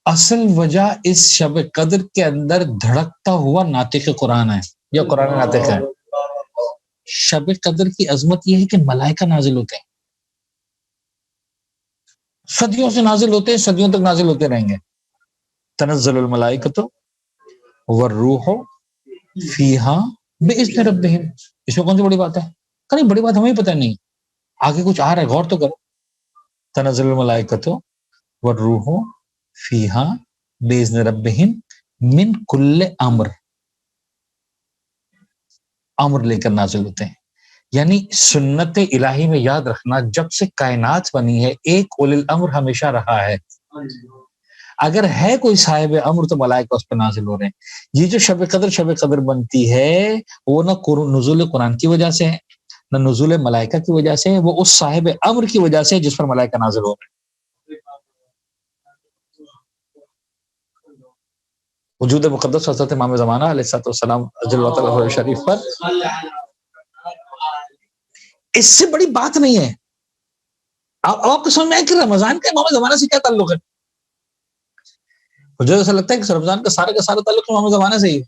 اصل وجہ اس شب قدر کے اندر دھڑکتا ہوا ناطق قرآن ہے یا قرآن ناطق ہے. شب قدر کی عظمت یہ ہے کہ ملائکہ نازل ہوتے ہیں، صدیوں سے نازل ہوتے ہیں، صدیوں تک نازل ہوتے رہیں گے. تنزل الملائکۃ والروح فیہا باذن ربہم. اس میں کون سی بڑی بات ہے؟ نہیں بڑی بات ہمیں پتہ نہیں، آگے کچھ آ رہا ہے، غور تو کرو. تنزل الملائکۃ والروح فیہا باذن ربہم من کل امر. امر لے کر نازل ہوتے ہیں. یعنی سنت الہی میں یاد رکھنا، جب سے کائنات بنی ہے ایک اولی الامر ہمیشہ رہا ہے. اگر ہے کوئی صاحب امر تو ملائکہ اس پہ نازل ہو رہے ہیں. یہ جو شب قدر بنتی ہے وہ نہ نزول قرآن کی وجہ سے ہے، نہ نزول ملائکہ کی وجہ سے، وہ اس صاحب امر کی وجہ سے جس پر ملائکہ نازل ہو رہے ہیں. وجود مقدس حضرت امام زمانہ علیہ السلام جل وعلا شریف پر اس سے بڑی بات نہیں ہے. آپ کو سمجھ میں آئے کہ رمضان کا امام زمانہ سے کیا تعلق ہے؟ مجھے ایسا لگتا ہے کہ رمضان کا سارا تعلق امام زمانہ سے ہی ہے،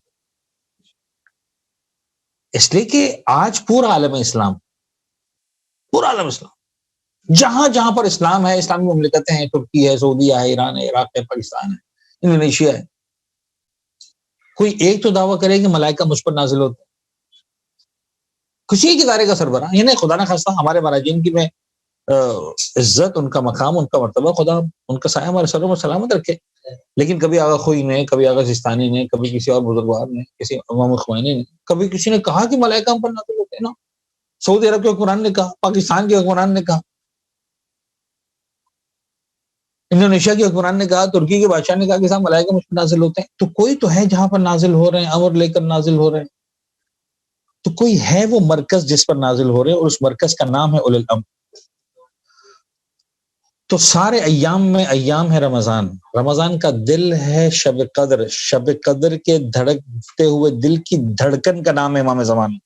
اس لیے کہ آج پورا عالم اسلام جہاں جہاں پر اسلام ہے، اسلامی مملکتیں ہیں، ترکی ہے، سعودیہ ہے، ایران ہے، عراق ہے، پاکستان ہے، انڈونیشیا ہے، کوئی ایک تو دعویٰ کرے کہ ملائکہ مجھ پر نازل ہوتے ہیں. کسی ایک ادارے کا سربراہ، یعنی خدا نہ خواستہ ہمارے مراجعین کی میں عزت، ان کا مقام، ان کا مرتبہ، خدا ان کا سایہ ہمارے سروں میں سلامت رکھے. لیکن کبھی آغا خوئی نے، کبھی آغا سستانی نے، کبھی کسی اور بزرگوار نے، کسی امام خمینی نے، کبھی کسی نے کہا کہ ملائکہ ہم پر نازل ہوتے ہیں نا. سعودی عرب کے حکمران نے کہا، پاکستان کے حکمران نے کہا، انڈونیشیا کے حکمران نے کہا، ترکی کے بادشاہ نے کہا کہ صاحب ملائکہ مجھ پر نازل ہوتے ہیں. تو کوئی تو ہے جہاں پر نازل ہو رہے ہیں، امر لے کر نازل ہو رہے ہیں. تو کوئی ہے وہ مرکز جس پر نازل ہو رہے ہیں، اور اس مرکز کا نام ہے اولی الامر. تو سارے ایام میں ایام ہے رمضان. رمضان کا دل ہے شب قدر. شب قدر کے دھڑکتے ہوئے دل کی دھڑکن کا نام ہے امام زمان.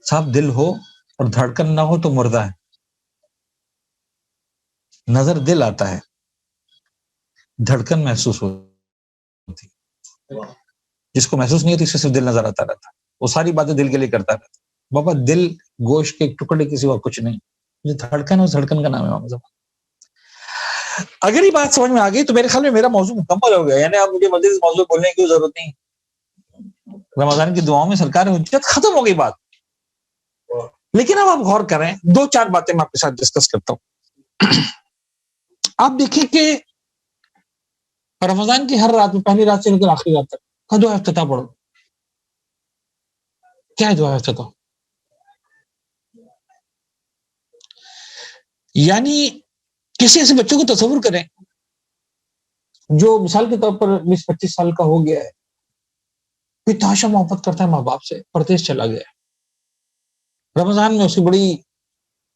صاحب دل ہو اور دھڑکن نہ ہو تو مردہ ہے. نظر دل آتا ہے، دھڑکن محسوس ہوتی. جس کو محسوس نہیں ہوتی اس سے صرف دل نظر آتا رہتا، وہ ساری باتیں دل کے لیے کرتا رہتا. بابا دل گوشت کے ایک ٹکڑے کے سوا کچھ نہیں. دھڑکن اور دھڑکن کا نام ہے امام زمان. اگر یہ بات سمجھ میں آ گئی تو میرے خیال میں میرا موضوع مکمل ہو گیا. یعنی اب مجھے مزید اس موضوع بولنے کی ضرورت نہیں. رمضان کی دعاؤں میں سرکار حجت ختم ہو گئی بات. لیکن اب آپ غور کریں، 2-4 باتیں میں آپ کے ساتھ ڈسکس کرتا ہوں. آپ دیکھیں کہ رمضان کی ہر رات میں، پہلی رات سے لے کر آخری رات تک کا دعا افتتاح پڑھو. کیا ہے دعا افتتاح؟ یعنی کسی ایسے بچوں کو تصور کریں جو مثال کے طور پر 20-25 سال کا ہو گیا ہے، کوئی تحاشا محبت کرتا ہے ماں باپ سے، پردیس چلا گیا ہے. رمضان میں اس کی بڑی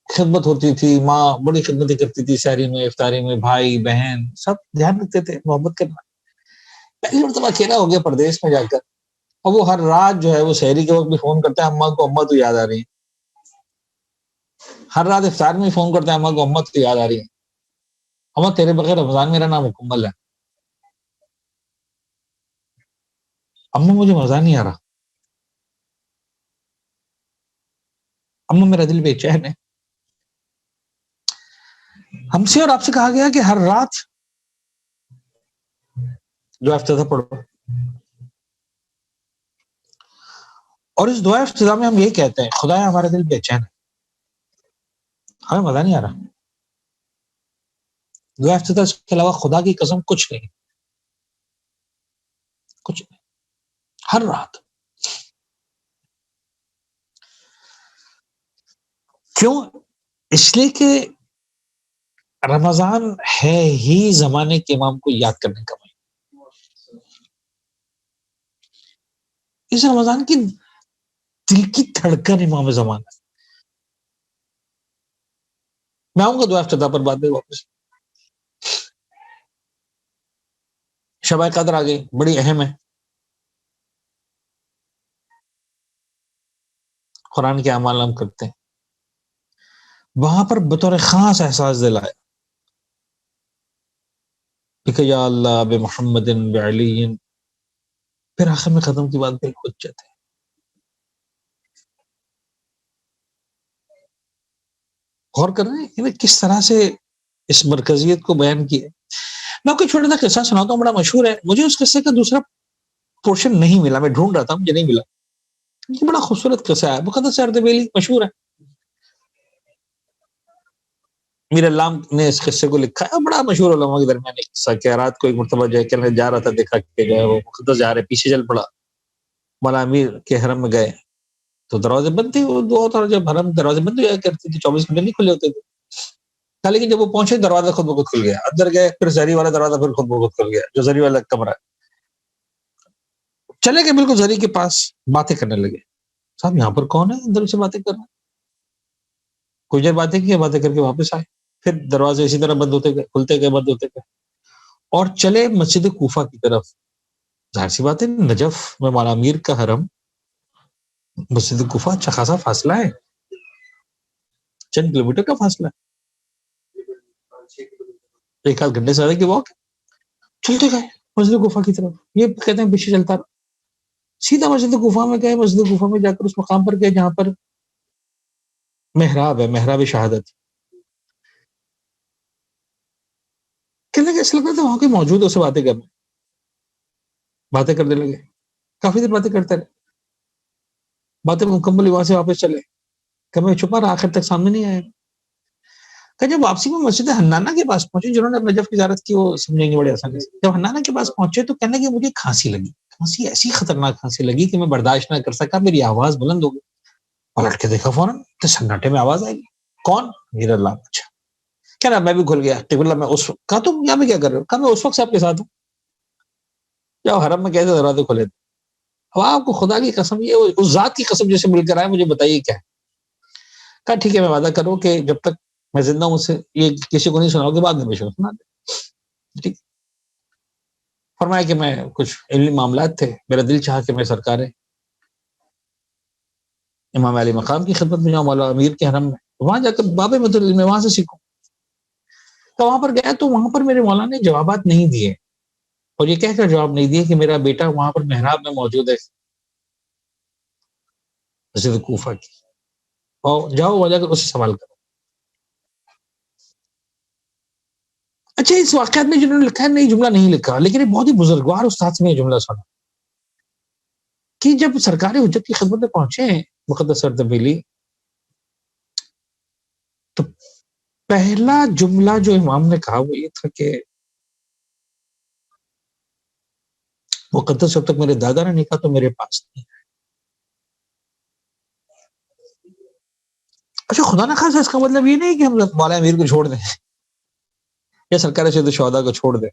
خدمت ہوتی تھی، ماں بڑی خدمتیں کرتی تھی، سحری میں، افطاری میں، بھائی بہن سب دھیان رکھتے تھے، محبت کرنا. پہلی مرتبہ اکیلا ہو گیا پردیس میں جا کر، اور وہ ہر رات جو ہے وہ سحری کے وقت بھی فون کرتا ہے اماں کو، اماں تو یاد آ رہی ہے. ہر رات افطار میں فون کرتا ہے اماں کو، اماں تو یاد آ رہی ہے. اماں تیرے بغیر رمضان میرا نام مکمل ہے. اماں مجھے مزہ نہیں آ رہا، اماں میرا دل بے چین ہے. ہم سے اور آپ سے کہا گیا کہ ہر رات دعا افتتاح پڑھو. اور اس دعا افتتاح میں ہم یہ کہتے ہیں، خدایا ہمارا دل بے چین ہے، ہمیں مزہ نہیں آ رہا. دعا افتتاح کے علاوہ خدا کی قسم کچھ نہیں، کچھ نہیں. ہر رات. کیوں؟ اس لیے کہ رمضان ہے ہی زمانے کے امام کو یاد کرنے کا مہینہ. اس رمضان کی دل کی دھڑکن امام زمان ہے. میں آؤں گا دعا افتتاح پر بعد میں واپس. شب قدر آ گئی، بڑی اہم ہے. قرآن کے اعمال ہم کرتے ہیں، وہاں پر بطور خاص احساس دلایا کہ یا اللہ بمحمد بعلی، پھر آخر میں ختم کی بات بالحجت ہے. غور کر رہے ہیں کس طرح سے اس مرکزیت کو بیان کیا. میں آپ کو چھوٹا سا قصہ سناتا ہوں، بڑا مشہور ہے. مجھے اس قصے کا دوسرا پورشن نہیں ملا، میں ڈھونڈ رہا تھا، مجھے نہیں ملا. یہ بڑا خوبصورت قصہ ہے، مقدس اردبیلی مشہور ہے. میر علام نے اس قصے کو لکھا ہے، بڑا مشہور علماء کے درمیان ایک قصہ کہ رات کو ایک مرتبہ جو ہے کہ جا رہا تھا، دیکھا کہ جو ہے وہ مقدس جا رہے، پیچھے چل پڑا. مولا امیر کے حرم میں گئے تو دروازے بند تھے. وہ دو طرح جب حرم دروازے بند ہو جایا کرتے تھے، 24 گھنٹے نہیں کھلے ہوتے تھے. لیکن جب وہ پہنچے دروازہ خود بخود کھل گیا. اندر گئے، پھر زری والا دروازہ پھر خود بخود کھل گیا، جو زری والا کمرہ. چلے گئے بالکل زری کے پاس، باتیں کرنے لگے. صاحب یہاں پر کون ہے اندر سے باتیں کر رہے ہیں؟ کچھ دیر باتیں کی، باتیں کر کے واپس آئے. پھر دروازے اسی طرح بند ہوتے گئے، کھلتے گئے، بند ہوتے گئے، اور چلے مسجد کوفہ کی طرف. ظاہر سی بات ہے نجف میں مولا امیر کا حرم مسجد کوفہ اچھا خاصا فاصلہ ہے، چند کلومیٹر کا فاصلہ ہے، 1 آدھ گھنٹے سے زیادہ کی واک. چلتے گئے مسجد کوفہ کی طرف. یہ کہتے ہیں پیچھے چلتا رہا. سیدھا مسجد کوفہ میں گئے. مسجد کوفہ میں جا کر اس مقام پر گئے جہاں پر محراب ہے، محراب شہادت. کہنے لگے ایسا لگتا تھا وہاں کوئی موجود، اسے باتیں کرنے، باتیں کرنے لگے. کافی دیر باتیں کرتے رہے. باتیں مکمل وہاں سے واپس چلے. کہ میں چھپا رہا، آخر تک سامنے نہیں آیا. کہ جب واپسی میں مسجد حنانہ کے پاس پہنچے، جنہوں نے نجف کی زیارت کی وہ سمجھیں گے بڑے آسانی سے. جب حنانہ کے پاس پہنچے تو کہنے لگے مجھے کھانسی لگی. کھانسی ایسی خطرناک کھانسی لگی کہ میں برداشت نہ کر سکا، میری آواز بلند ہو گئی. پلٹ کے دیکھا فوراً تو سناٹے میں آواز آئی. کون؟ میر اللہ. اچھا کہہ رہا میں بھی کھل گیا. میں اس وقت کہا تم یہاں میں کیا کر رہے ہو؟ کہا میں اس وقت سے آپ کے ساتھ ہوں جب حرم میں کیسے دروازے کھلے تھے. اب آپ کو خدا کی قسم، یہ اس ذات کی قسم جیسے مل کر آئے، مجھے بتائیے کیا ہے. کہا ٹھیک ہے میں وعدہ کروں کہ جب تک میں زندہ ہوں سے یہ کسی کو نہیں سناؤ گے، بعد میں سنا دے. ٹھیک. فرمایا کہ میں کچھ علمی معاملات تھے، میرا دل چاہا کہ میں سرکار امام علی مقام کی خدمت میں جاؤں، مولا امیر کے حرم میں، وہاں جا کر باب مطلب علم وہاں سے سیکھوں. تو وہاں پر گیا تو وہاں پر میرے مولا نے جوابات نہیں دیے، اور یہ کہہ کر جواب نہیں دیے کہ میرا بیٹا وہاں پر محراب میں موجود ہے مسجد کوفہ کی، اور جاؤ وہاں جا کر اس سے سوال کرو. اچھا اس واقعات میں جنہوں نے لکھا ہے نہیں جملہ نہیں لکھا، لیکن ایک بہت ہی بزرگوار استاد سے میں یہ جملہ سنا کہ جب سرکار حجت کی خدمت میں پہنچے ہیں مقدس اردبیلی، تو پہلا جملہ جو امام نے کہا وہ یہ تھا کہ مقدس جب تک میرے دادا نے نہیں کہا تو میرے پاس نہیں. اچھا خدا نہ خاصا اس کا مطلب یہ نہیں کہ ہم مولا امیر کو چھوڑ دیں یا سرکار سید الشہداء کو چھوڑ دیں،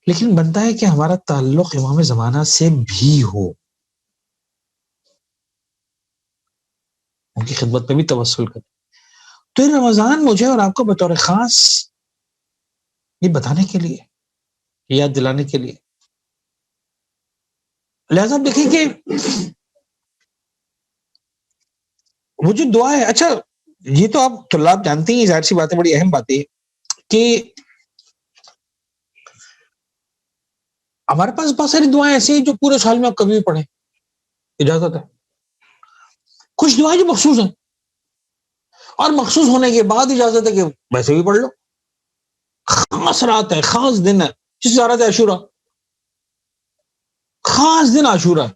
لیکن بنتا ہے کہ ہمارا تعلق امام زمانہ سے بھی ہو، ان کی خدمت میں بھی توسل کریں. تو یہ رمضان مجھے اور آپ کو بطور خاص یہ بتانے کے لیے، یاد دلانے کے لیے. لہٰذا آپ دیکھیں کہ وہ جو دعا ہے، اچھا یہ تو آپ طلاب جانتے ہیں، ظاہر سی بات ہے، بڑی اہم بات ہے کہ ہمارے پاس بہت ساری دعائیں ایسی ہیں جو پورے سال میں آپ کبھی بھی پڑھیں، اجازت ہے. کچھ دعائیں جو مخصوص ہیں اور مخصوص ہونے کے بعد اجازت ہے کہ ویسے بھی پڑھ لو. خاص رات ہے، خاص دن ہے، جس رات عاشورہ، خاص دن عاشورہ ہے،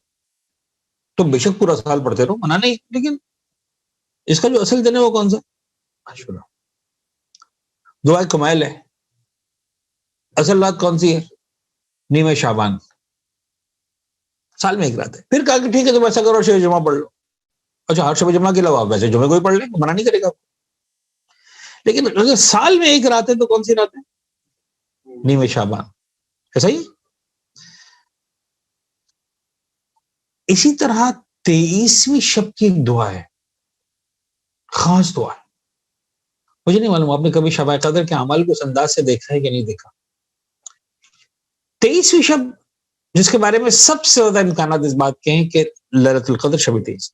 تو بے شک پورا سال پڑھتے رہو، منع نہیں، لیکن اس کا جو اصل دن ہے وہ کون سا؟ عاشورہ. دعائے کمائل ہے، اصل رات کون سی ہے؟ نیمہ شعبان، سال میں ایک رات ہے. پھر کہا کہ ٹھیک ہے تم ایسا کرو شب جمعہ پڑھ لو. اچھا ہر شب جمعہ کے علاوہ آپ ویسے جمعے کوئی پڑھ لیں، منع نہیں کرے گا. لیکن اگر سال میں ایک رات ہے تو کون سی رات ہے؟ نیمہ شعبان. ایسا ہی اسی طرح 23ویں شب کی ایک دعا ہے، خاص دعا ہے. مجھے نہیں معلوم آپ نے کبھی شب قدر کے اعمال کو اس انداز سے دیکھا ہے کہ نہیں دیکھا. 23ویں شب جس کے بارے میں سب سے زیادہ امکانات اس بات کے ہیں کہ لیلۃ القدر شب 23،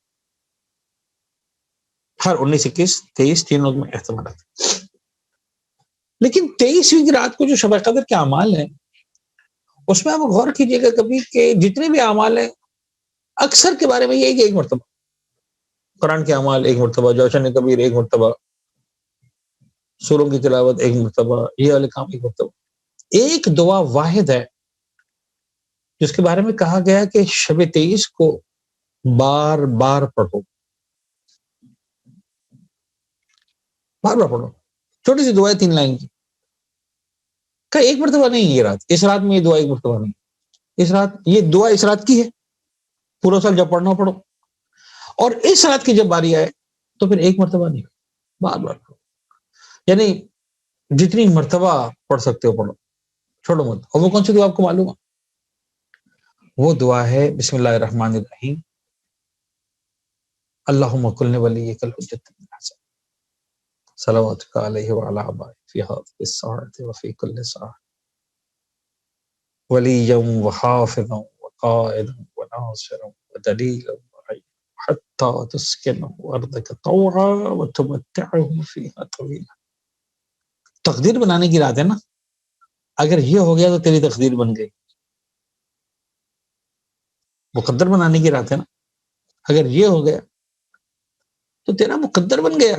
ہر 19، 21، 23 تینوں میں احتمالات. لیکن 23ویں کی رات کو جو شب قدر کے اعمال ہیں اس میں آپ غور کیجیے گا کبھی کہ جتنے بھی اعمال ہیں اکثر کے بارے میں یہ کہ ایک مرتبہ قرآن کے اعمال ایک مرتبہ، جوشن کبیر ایک مرتبہ، سوروں کی تلاوت ایک مرتبہ، یہ والے کام ایک مرتبہ. ایک دعا واحد ہے جس کے بارے میں کہا گیا کہ شب 23 کو بار بار پڑھو، بار بار پڑھو. چھوٹی سی دعا ہے 3 لائن کی، کہ ایک مرتبہ نہیں یہ رات، اس رات میں یہ دعا ایک مرتبہ نہیں، اس رات یہ دعا اس رات کی ہے، پورا سال جب پڑھنا پڑھو، اور اس رات کی جب باری آئے تو پھر ایک مرتبہ نہیں، بار بار پڑھو. یعنی جتنی مرتبہ پڑھ سکتے ہو پڑھو، چھوڑو مت. اور وہ کون سی دعا آپ کو معلوم ہے؟ وہ دعا ہے بسم اللہ الرحمن الرحیم، اللہم کل ولیک الحجۃ بن الحسن صلواتک علیہ وعلی آبائہ فی ہذہ الساعۃ وفی کل ساعۃ ولیا وحافظا وقائدا وناصرا ودلیلا حتی تسکنہ ارضک طوعا وتمتعہ فیہا طویلا. تقدیر بنانے کی رات ہے نا، اگر یہ ہو گیا تو تیری تقدیر بن گئی. مقدر بنانے کی رات ہے نا، اگر یہ ہو گیا تو تیرا مقدر بن گیا.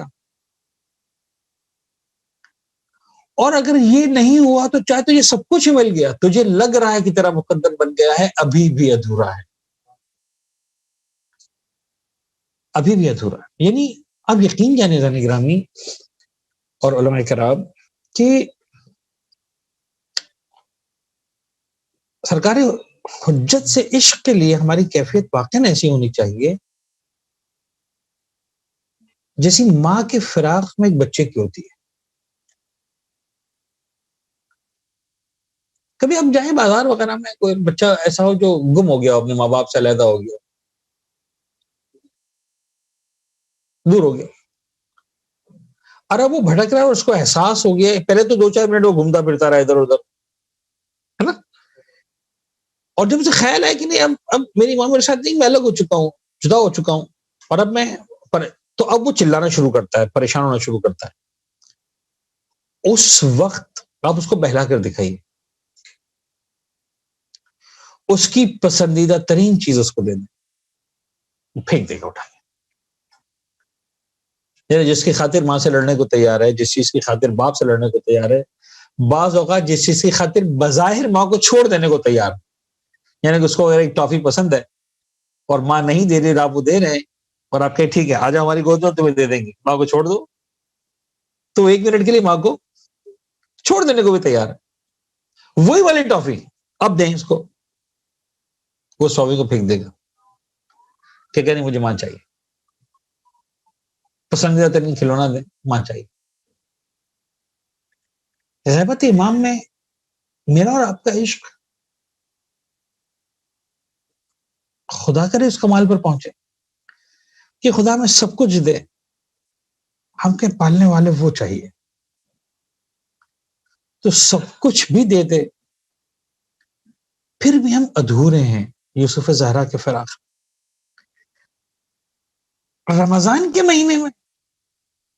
اور اگر یہ نہیں ہوا تو چاہے تو یہ سب کچھ مل گیا، تجھے لگ رہا ہے کہ تیرا مقدر بن گیا ہے، ابھی بھی ادھورا ہے، ابھی بھی ادھورا ہے. یعنی اب یقین جانے نظام گرامی اور علماء کرام کہ سرکار حجت سے عشق کے لیے ہماری کیفیت واقعاً ایسی ہونی چاہیے جیسی ماں کے فراق میں ایک بچے کی ہوتی ہے. کبھی آپ جائیں بازار وغیرہ میں، کوئی بچہ ایسا ہو جو گم ہو گیا ہو، اپنے ماں باپ سے علیحدہ ہو گیا، دور ہو گیا، اور اب وہ بھٹک رہا ہے اور اس کو احساس ہو گیا، پہلے تو 2-4 منٹ وہ گھومتا پھرتا رہا ادھر ادھر، ہے نا، اور جب اسے خیال ہے کہ نہیں اب میری ماں میرے ساتھ نہیں، میں الگ ہو چکا ہوں، جدا ہو چکا ہوں، اور اب میں تو اب وہ چلانا شروع کرتا ہے، پریشان ہونا شروع کرتا ہے. اس وقت آپ اس کو بہلا کر دکھائیے، اس کی پسندیدہ ترین چیز اس کو دے دیں، پھینک دے گا اٹھا کے. یعنی جس کی خاطر ماں سے لڑنے کو تیار ہے، جس چیز کی خاطر باپ سے لڑنے کو تیار ہے، بعض اوقات جس چیز کی خاطر بظاہر ماں کو چھوڑ دینے کو تیار. یعنی کہ اس کو اگر ایک ٹافی پسند ہے اور ماں نہیں دے رہی، آپ وہ دے رہے ہیں، اور آپ کہیں ٹھیک ہے آ جاؤ ہماری گود میں، تمہیں دے دیں گے، ماں کو چھوڑ دو، تو 1 منٹ کے لیے ماں کو چھوڑ دینے کو بھی تیار ہے. وہی والی ٹافی اب دیں اس کو، وہ ٹافی کو پھینک دے گا کہ نہیں مجھے ماں چاہیے. پسندیدہ ترین کھلونا دیں، ماں چاہیے. غیبت امام میں میرا اور آپ کا عشق خدا کرے اس کمال پر پہنچے کہ خدا میں سب کچھ دے، ہم کے پالنے والے وہ چاہیے، تو سب کچھ بھی دے دے پھر بھی ہم ادھورے ہیں. یوسف زہرا کے فراق. رمضان کے مہینے میں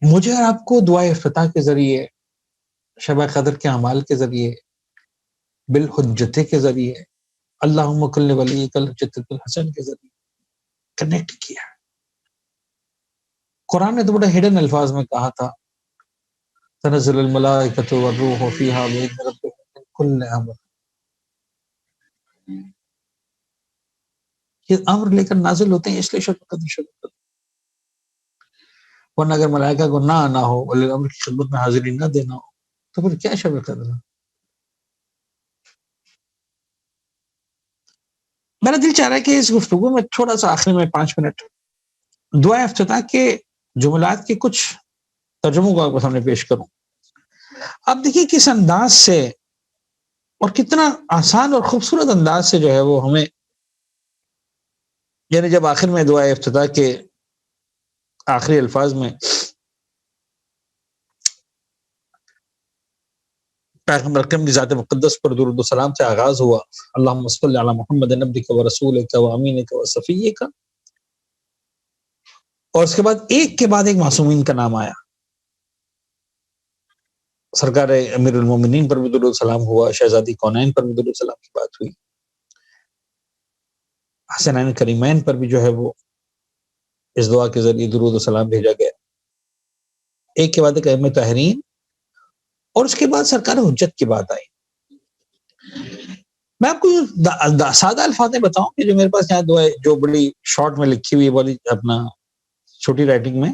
مجھے اور آپ کو دعائے افتتاح کے ذریعے، شب قدر کے اعمال کے ذریعے، بالحجت کے ذریعے، اللہم کل ولیک الحجۃ الحسن کے ذریعے کنیکٹ کیا. قرآن نے تو بڑے ہڈن الفاظ میں کہا تھا، تنزل الملائکۃ والروح فیہا بإذن ربہم من کل امر. یہ امر لے کر نازل ہوتے ہیں اس لیے شب قدر، ورنہ اگر ملائکہ کو نہ آنا ہو، ولی الامر کی خدمت میں حاضری نہ دینا ہو، تو پھر کیا شب قدر ہے؟ میرا دل چاہ رہا ہے کہ اس گفتگو میں تھوڑا سا آخر میں 5 منٹ دعا افتتاح کے جملات کے کچھ ترجموں کو آپ کے سامنے پیش کروں. آپ دیکھیے کس انداز سے اور کتنا آسان اور خوبصورت انداز سے جو ہے وہ ہمیں، یعنی جب آخر میں دعا افتتاح کے آخری الفاظ میں پیغمبر اکرم کی ذات مقدس پر درود و سلام سے آغاز ہوا، اللہم صلی علی محمد عبدک و رسولک و امینک و صفیک، اور اس کے بعد ایک کے بعد ایک معصومین کا نام آیا. سرکار امیر المومنین پر بھی درود و سلام ہوا، شہزادی کونین پر بھی درود و سلام کی بات ہوئی، حسنین کریمین پر بھی جو ہے وہ اس دعا کے ذریعے درود و سلام بھیجا گیا، ایک کے بعد ایک ائمہ طاہرین، اور اس کے بعد سرکار حجت کی بات آئی۔ میں آپ کو سادہ الفاظ میں بتاؤں کہ جو میرے پاس یہاں دعا جو بڑی شارٹ میں لکھی ہوئی ہے، بڑی اپنا چھوٹی رائٹنگ میں،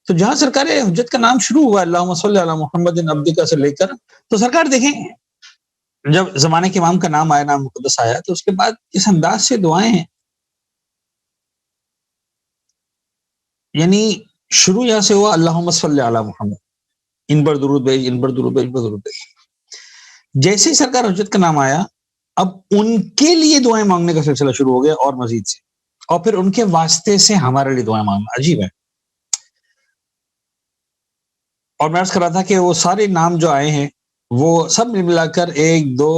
تو جہاں سرکار حجت کا نام شروع ہوا اللہم صلی علی محمد عبدک سے لے کر، تو سرکار دیکھیں جب زمانے کے امام کا نام آیا، نام مقدس آیا، تو اس کے بعد اس انداز سے دعائیں ہیں، یعنی شروع یہاں سے ہوا اللہم صلی علی محمد، ان پر درود بھیج، ان پر درود بھیج، ان پر درود بھیج۔ جیسے ہی سرکار حجت کا نام آیا، اب ان کے لیے دعائیں مانگنے کا سلسلہ شروع ہو گیا اور مزید سے، اور پھر ان کے واسطے سے ہمارے لیے دعائیں مانگنا۔ عجیب ہے۔ اور میں عرض کر رہا تھا کہ وہ سارے نام جو آئے ہیں وہ سب ملا کر 1 2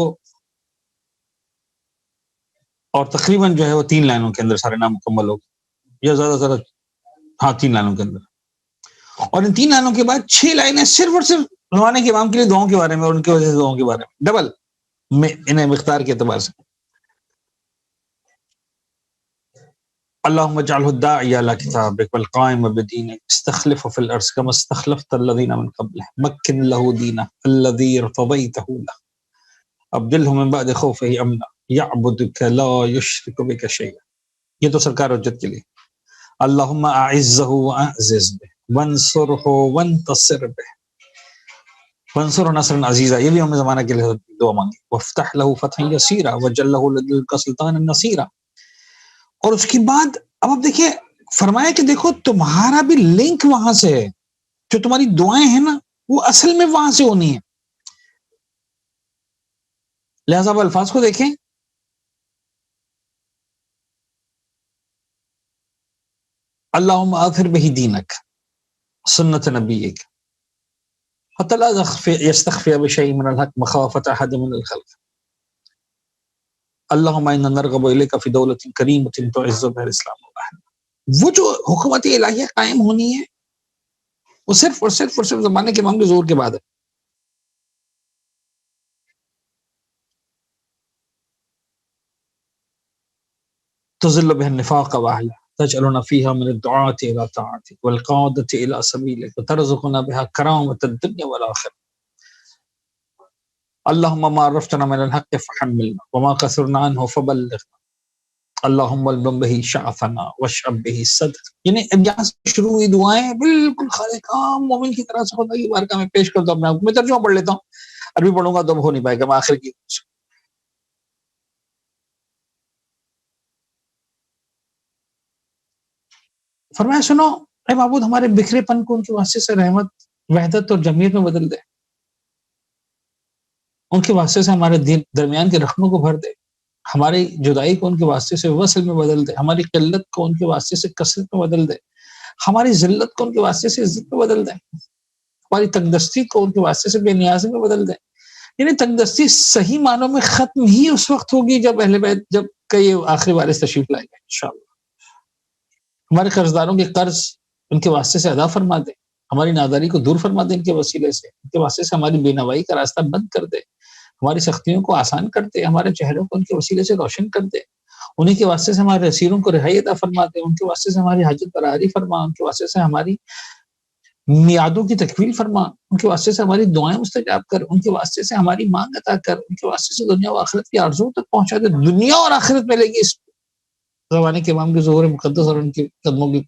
اور تقریباً جو ہے وہ 3 لائنوں کے اندر سارے نام مکمل ہو گئے، یا زیادہ زیادہ 3 لائنوں کے اندر، اور ان 3 لائنوں کے بعد 6 لائنیں صرف اور صرف زمانے کے امام کے لیے دعاؤں کے بارے میں اور ان کی وجہ سے دعاؤں کے بارے میں، ڈبل انہیں مقدار کے اعتبار سے۔ اللهم اجعله الداعي الى كتابك والقائم بدينك استخلف في الارض كما استخلفت الذين من قبله مكن له دينه الذي ارتضيته له ابدله من بعد خوفه امنا يعبدك لا يشرك بك شيئا۔ یہ تو سرکار حجت کے لیے۔ اللهم اعزه واعزز به وانصره وانتصر به وانصر نصرا عزیزا، یہ بھی ہم نے زمانہ کے لیے دعا مانگی۔ وافتح له فتحا يسيرا وجل له لديك سلطانا نصيرا۔ اور اس کے بعد اب آپ دیکھیے فرمایا کہ دیکھو تمہارا بھی لنک وہاں سے ہے، جو تمہاری دعائیں ہیں نا وہ اصل میں وہاں سے ہونی ہے۔ لہذا اب الفاظ کو دیکھیں، اللہم آثر بہ دینک سنت نبیک حتی لا یستخفی بشیء من الحق مخافۃ احد من الخلق، اللہم انا نرغب الیک فی دولۃ کریمۃ تعز بها الاسلام والاہل۔ وہ جو حکومت الہیہ قائم ہونی ہے وہ صرف اور صرف اور صرف زمانے کے امام کے ظہور کے بعد ہے۔ تذل بها النفاق واهله تجعلنا فيها من الدعاة الى طاعتك والقادة الى سبيلك وترزقنا بها كرامة الدنيا والآخرة۔ اللهم ما عرفتنا من الحق فحملنا وما قصرنا عنه فبلغنا اللهم البم به شعثنا واشعب به الصدر۔ یعنی اب یہاں سے شروع ہوئی دعائیں بالکل خالق عام مومن کی طرح سے خدا کی بارگاہ میں پیش کرتا ہوں اپنے آپ کو۔ میں ترجمہ پڑھ لیتا ہوں، عربی پڑھوں گا تو ہو نہیں پائے گا، میں آخر کی۔ فرمایا سنو اے معبود، ہمارے بکھرے پن کو ان کے واسطے سے رحمت، وحدت اور جمعیت میں بدل دے، ان کے واسطے سے ہمارے درمیان کے رخنوں کو بھر دے، ہماری جدائی کو ان کے واسطے سے وصل میں بدل دے، ہماری قلت کو ان کے واسطے سے کثرت میں بدل دے، ہماری ذلت کو ان کے واسطے سے عزت میں بدل دے، ہماری تنگدستی کو ان کے واسطے سے بے نیازی میں بدل دے۔ یعنی تنگدستی صحیح معنوں میں ختم ہی اس وقت ہوگی جب اہل بیت، جب کئی آخری وارث تشریف لائے گا انشاءاللہ۔ ہمارے قرضداروں کے قرض ان کے واسطے سے ادا فرما دے، ہماری ناداری کو دور فرما دے ان کے وسیلے سے، ان کے واسطے سے ہماری بے نوائی کا راستہ بند کر دے، ہماری سختیوں کو آسان کر دے، ہمارے چہروں کو ان کے وسیلے سے روشن کر دے، انہیں کے واسطے سے ہمارے اسیروں کو رہائی عطا فرما دے، ان کے واسطے سے ہماری حاجت برآری فرما، ان کے واسطے سے ہماری میادوں کی تکمیل فرما، ان کے واسطے سے ہماری دعائیں مستجاب کر، ان کے واسطے سے ہماری مانگ عطا کر، ان کے واسطے سے دنیا و آخرت کی آرزو تک پہنچا دے۔ دنیا اور آخرت ملے گی اس زمانے کے امام کے ظہور مقدس اور ان کے قدموں کی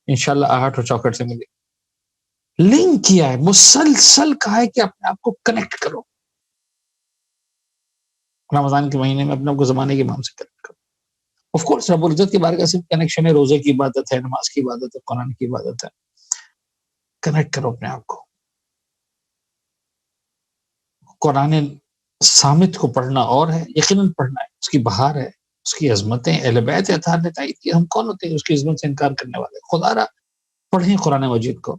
انشاءاللہ آہٹ اور چوکٹ سے ملے گی۔ لنک کیا ہے، مسلسل کہا ہے کہ اپنے آپ کو کنیکٹ کرو، رمضان کے مہینے میں اپنے آپ کو زمانے کے امام سے کنیکٹ کرو۔ آف کورس رب العزت کی بارگاہ سے کنیکشن ہے، روزے کی عبادت ہے، نماز کی عبادت ہے، قرآن کی عبادت ہے۔ کنیکٹ کرو اپنے آپ کو۔ قرآن صامت کو پڑھنا اور ہے، یقیناً پڑھنا ہے، اس کی بہار ہے، اس کی عظمتیں اہل بیت اطہار نے تائید کی۔ ہم کون ہوتے ہیں اس کی عظمت سے انکار کرنے والے؟ خدا را پڑھیں قرآن مجید کو،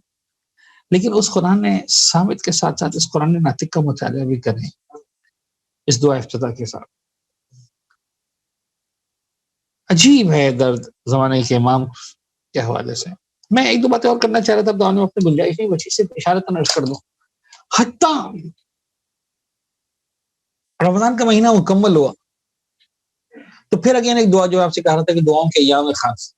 لیکن اس قرآن صامت کے ساتھ ساتھ اس قرآن ناطق کا مطالعہ بھی کریں اس دعا افتتاح کے ساتھ۔ عجیب ہے درد زمانے کے امام کے حوالے سے۔ میں 1 2 باتیں اور کرنا چاہ رہا تھا، اب دعا میں اپنی گنجائش نہیں بچی، صرف اشارتاً عرض کر دوں۔ حتیٰ رمضان کا مہینہ مکمل ہوا تو پھر اگین ایک دعا جو آپ سے کہا رہا تھا کہ دعاؤں کے ایام خاص،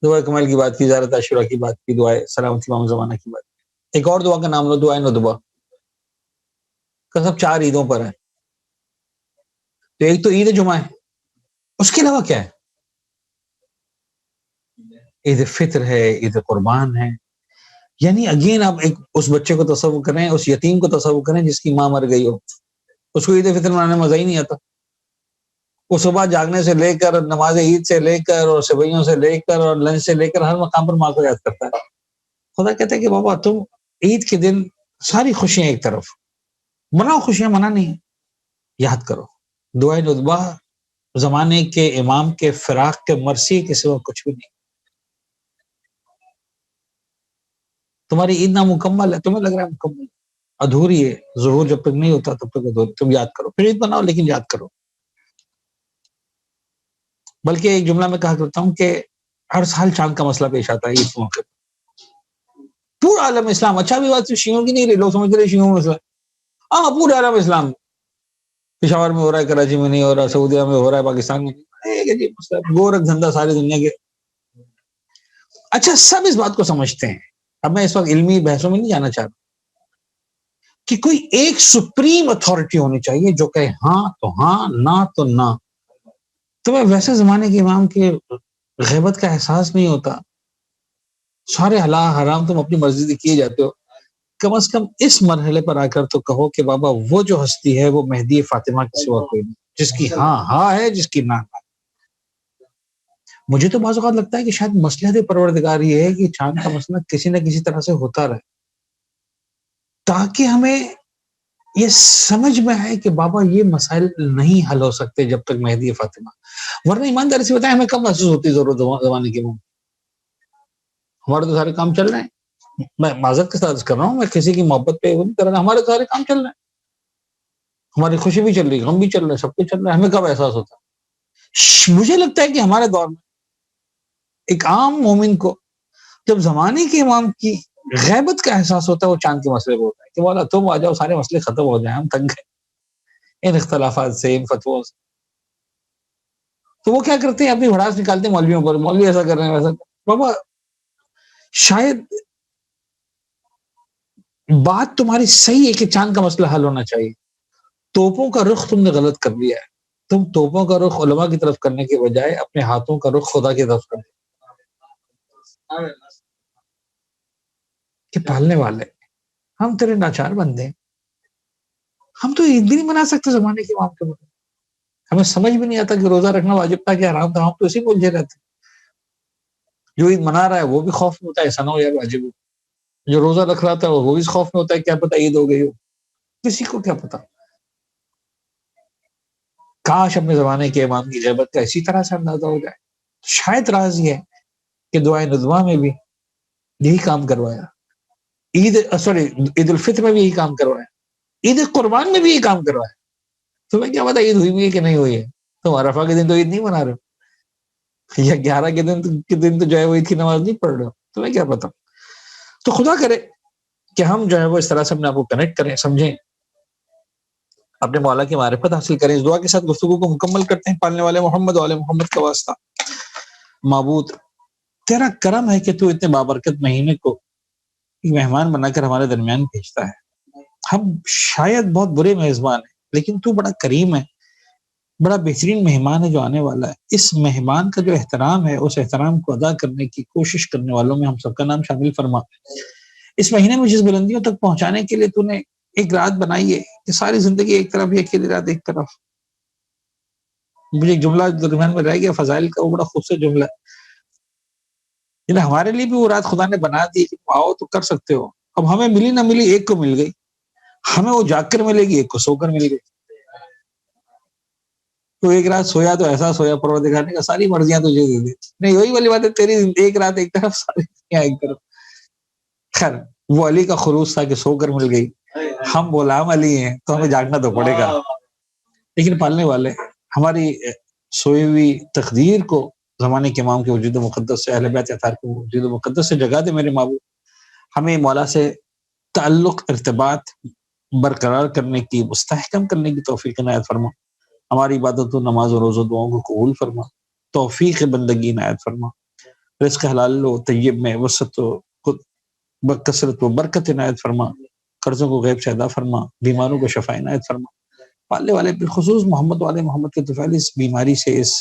دعائے کمال کی بات کی، زیارت عاشورہ کی بات کی، دعائے سلامتی امام زمانہ کی بات کی، ایک اور دعا کا نام لو، دعائے ندبہ کا، سب 4 عیدوں پر ہے. تو ایک تو عید جمعہ ہے، اس کے علاوہ کیا ہے؟ عید فطر ہے، عید قربان ہے. یعنی اگین آپ ایک اس بچے کو تصور کریں، اس یتیم کو تصور کریں جس کی ماں مر گئی ہو، اس کو عید فطر منانے میں مزہ ہی نہیں آتا. وہ صبح جاگنے سے لے کر، نماز عید سے لے کر، اور سوئیوں سے لے کر، اور لنچ سے لے کر، ہر مقام پر ماں کو یاد کرتا ہے. خدا کہتا ہے کہ بابا تم عید کے دن ساری خوشیاں ایک طرف مناؤ، خوشیاں منع نہیں، یاد کرو دعائے ندبہ زمانے کے امام کے فراق کے مرثی کے سوا کچھ بھی نہیں. تمہاری عید نامکمل ہے، تمہیں لگ رہا ہے مکمل، ادھوری ہے. ظہور جب تک نہیں ہوتا تب تک ادھوری. تم یاد کرو، پھر عید مناؤ لیکن یاد کرو. بلکہ ایک جملہ میں کہا کرتا ہوں کہ ہر سال چاند کا مسئلہ پیش آتا ہے اس موقع پر. پورا عالم اسلام، اچھا بھی بات شیعوں کی نہیں رہی، لوگ سمجھ رہے شیعوں میں مسئلہ، ہاں پورا عالم اسلام، پشاور میں ہو رہا ہے، کراچی میں نہیں ہو رہا، سعودیہ میں ہو رہا ہے، پاکستان میں نہیں، گورکھ دھندا ساری دنیا کے. اچھا سب اس بات کو سمجھتے ہیں. اب میں اس وقت علمی بحثوں میں نہیں جانا چاہتا کہ کوئی ایک سپریم اتھارٹی ہونی چاہیے جو کہے ہاں تو ہاں، نہ تو نہ. تمہیں ویسے زمانے کے امام کے غیبت کا احساس نہیں ہوتا، سارے حلال حرام تم اپنی مرضی سے کیے جاتے ہو. کم از کم اس مرحلے پر آ کر تو کہو کہ بابا وہ جو ہستی ہے وہ مہدی فاطمہ کے سوا کوئی نہیں، جس کی ہاں ہاں ہے، جس کی نہ. مجھے تو بعض اوقات لگتا ہے کہ شاید مصلحت پروردگار یہ ہے کہ چاند کا مسئلہ کسی نہ کسی طرح سے ہوتا رہے، تاکہ ہمیں یہ سمجھ میں آئے کہ بابا یہ مسائل نہیں حل ہو سکتے جب تک مہدی فاطمہ. ورنہ ایمانداری سے بتائیں ہمیں کب محسوس ہوتی ہے ضرورت زمانے کے میں؟ ہمارے تو سارے کام چل رہے ہیں. میں معذرت کے ساتھ کر رہا ہوں، میں کسی کی محبت پہ وہ نہیں کر رہا، ہمارے سارے کام چل رہے ہیں، ہماری خوشی بھی چل رہی ہے، غم بھی چل رہے ہیں، سب کچھ چل رہا ہے. ہمیں کب احساس ہوتا ہے؟ مجھے لگتا ہے کہ ہمارے دور میں ایک عام مومن کو جب زمانے کے امام کی غیبت کا احساس ہوتا ہے وہ چاند کے مسئلے کو ہوتا ہے کہ مولا تم آ جاؤ، سارے مسئلے ختم ہو جائیں، ہم تنگ ہیں ان اختلافات سے، ان فتووں سے. تو وہ کیا کرتے ہیں؟ اپنی بھڑاس نکالتے ہیں مولویوں پر، مولوی ایسا کر رہے ہیں ویسا. بابا شاید بات تمہاری صحیح ہے کہ چاند کا مسئلہ حل ہونا چاہیے، توپوں کا رخ تم نے غلط کر لیا ہے. تم توپوں کا رخ علماء کی طرف کرنے کے بجائے اپنے ہاتھوں کا رخ خدا کی طرف کرتے کہ پالنے والے ہم تیرے ناچار بندے ہیں، ہم تو عید بھی نہیں منا سکتے زمانے کے امام کے مطابق. ہمیں سمجھ بھی نہیں آتا کہ روزہ رکھنا واجب تھا کہ حرام تھا، ہم تو اسی کو الجھے رہتے. جو عید منا رہا ہے وہ بھی خوف میں ہوتا ہے ایسا نہ ہو یار واجب ہو، جو روزہ رکھ رہا تھا وہ بھی خوف میں ہوتا ہے کیا پتہ عید ہو گئی ہو، کسی کو کیا پتا. کاش اپنے زمانے کے امام کی غیبت کا اسی طرح سے اندازہ ہو جائے. شاید راز یہ ہے کہ دعائے ندوہ میں بھی یہی کام کروایا، عید الفطر میں بھی یہی کام کروایا، عید قربان میں بھی یہی کام کروایا. تمہیں کیا پتا عید ہوئی بھی ہے کہ نہیں ہوئی ہے؟ تم عرفہ کے دن تو عید نہیں منا رہے ہو، یا 11 کے دن تو جو ہے وہ عید کی نماز نہیں پڑھ رہے ہو، تمہیں کیا پتا. تو خدا کرے کہ ہم جو ہے وہ اس طرح سے اپنے آپ کو کنیکٹ کریں، سمجھیں، اپنے مولا کی معرفت حاصل کریں. اس دعا کے ساتھ گفتگو کو مکمل کرتے ہیں. پالنے والے محمد و آل محمد کا واسطہ. معبود تیرا کرم ہے کہ تو اتنے بابرکت مہینے کو مہمان بنا کر ہمارے درمیان بھیجتا ہے. ہم شاید بہت برے میزبان ہیں لیکن تو بڑا کریم ہے، بڑا بہترین مہمان ہے جو آنے والا ہے. اس مہمان کا جو احترام ہے اس احترام کو ادا کرنے کی کوشش کرنے والوں میں ہم سب کا نام شامل فرما. اس مہینے میں جس بلندیوں تک پہنچانے کے لیے تو نے ایک رات بنائی ہے کہ ساری زندگی ایک طرف ہی، اکیلی رات ایک طرف. مجھے ایک جملہ درمیان میں رہ گیا فضائل کا، وہ بڑا خوبصورت جملہ ہے. ہمارے لیے بھی وہ رات خدا نے بنا دی کہ آؤ تو کر سکتے ہو. اب ہمیں ملی نہ ملی، ایک کو مل گئی، ہمیں وہ جاگ کر ملے گی، ایک کو سو کر مل گئی. تو ایک رات سویا تو ایسا سویا پروردگار نے کہا ساری مرضیاں تجھے دے دی. نہیں وہی والی بات ہے، تیری ایک رات ایک طرف، ساری دنیا ایک طرف. خیر وہ علی کا خروج تھا کہ سو کر مل گئی، ہم غلام علی ہیں تو ہمیں جاگنا تو پڑے گا. لیکن پالنے والے ہماری سوئی ہوئی تقدیر کو زمانے کے امام کے وجود مقدس سے، اہل بیت اطہار کے وجود مقدس سے جگا دے میرے معبود. ہمیں مولا سے تعلق ارتباط برقرار کرنے کی، مستحکم کرنے کی توفیق عنایت فرما. ہماری عبادت و نماز و روزہ دعاؤں کو قبول فرما. توفیق بندگی عنایت فرما. رزق حلال و طیب میں وسعت و کثرت و برکت عنایت فرما. قرضوں کو غیب سے ادا فرما. بیماروں کو شفا عنایت فرما. پالنے والے بالخصوص محمد والے محمد کے طفیل اس بیماری سے، اس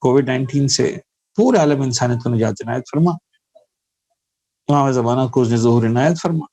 کووڈ-19 سے پورے عالم انسانیت کو نجات عنایت فرما. امام زمانہ کو ظہور عنایت فرما.